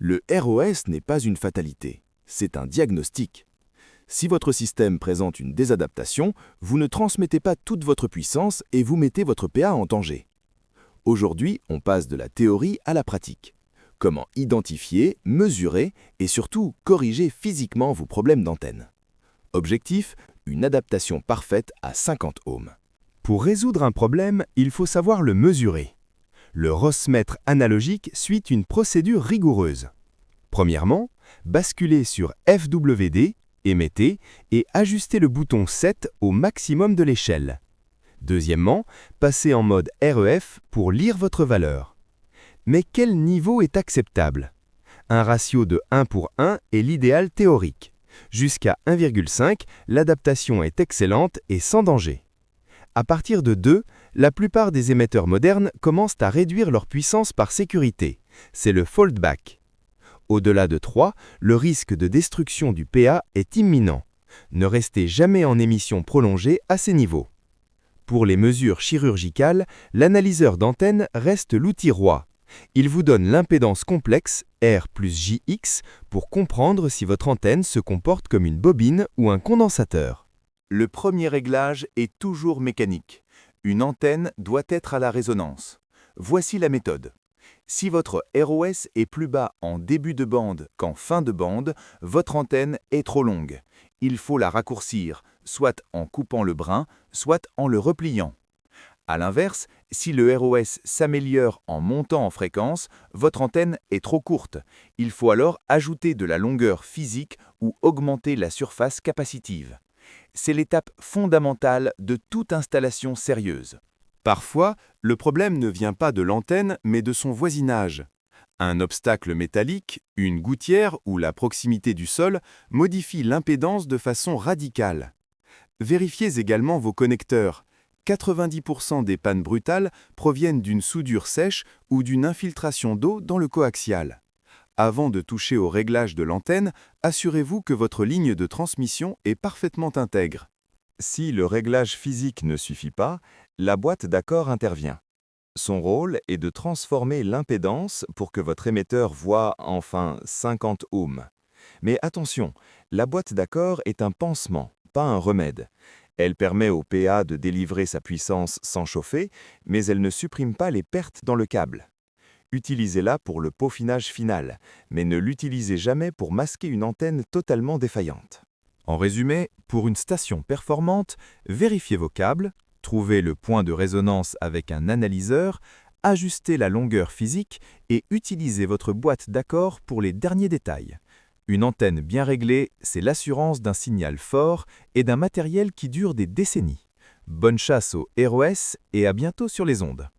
Le ROS n'est pas une fatalité, c'est un diagnostic. Si votre système présente une désadaptation, vous ne transmettez pas toute votre puissance et vous mettez votre PA en danger. Aujourd'hui, on passe de la théorie à la pratique. Comment identifier, mesurer et surtout corriger physiquement vos problèmes d'antenne. Objectif, une adaptation parfaite à 50 ohms. Pour résoudre un problème, il faut savoir le mesurer. Le ROS-mètre analogique suit une procédure rigoureuse. Premièrement, basculez sur FWD, émettez et ajustez le bouton 7 au maximum de l'échelle. Deuxièmement, passez en mode REF pour lire votre valeur. Mais quel niveau est acceptable? Un ratio de 1 pour 1 est l'idéal théorique. Jusqu'à 1,5, l'adaptation est excellente et sans danger. À partir de 2, la plupart des émetteurs modernes commencent à réduire leur puissance par sécurité. C'est le fallback. Au-delà de 3, le risque de destruction du PA est imminent. Ne restez jamais en émission prolongée à ces niveaux. Pour les mesures chirurgicales, l'analyseur d'antenne reste l'outil roi. Il vous donne l'impédance complexe R plus JX pour comprendre si votre antenne se comporte comme une bobine ou un condensateur. Le premier réglage est toujours mécanique. Une antenne doit être à la résonance. Voici la méthode. Si votre ROS est plus bas en début de bande qu'en fin de bande, votre antenne est trop longue. Il faut la raccourcir, soit en coupant le brin, soit en le repliant. A l'inverse, si le ROS s'améliore en montant en fréquence, votre antenne est trop courte. Il faut alors ajouter de la longueur physique ou augmenter la surface capacitive. C'est l'étape fondamentale de toute installation sérieuse. Parfois, le problème ne vient pas de l'antenne, mais de son voisinage. Un obstacle métallique, une gouttière ou la proximité du sol modifie l'impédance de façon radicale. Vérifiez également vos connecteurs. 90% des pannes brutales proviennent d'une soudure sèche ou d'une infiltration d'eau dans le coaxial. Avant de toucher au réglage de l'antenne, assurez-vous que votre ligne de transmission est parfaitement intègre. Si le réglage physique ne suffit pas, la boîte d'accord intervient. Son rôle est de transformer l'impédance pour que votre émetteur voie enfin 50 ohms. Mais attention, la boîte d'accord est un pansement, pas un remède. Elle permet au PA de délivrer sa puissance sans chauffer, mais elle ne supprime pas les pertes dans le câble. Utilisez-la pour le peaufinage final, mais ne l'utilisez jamais pour masquer une antenne totalement défaillante. En résumé, pour une station performante, vérifiez vos câbles, trouvez le point de résonance avec un analyseur, ajustez la longueur physique et utilisez votre boîte d'accord pour les derniers détails. Une antenne bien réglée, c'est l'assurance d'un signal fort et d'un matériel qui dure des décennies. Bonne chasse au ROS et à bientôt sur les ondes.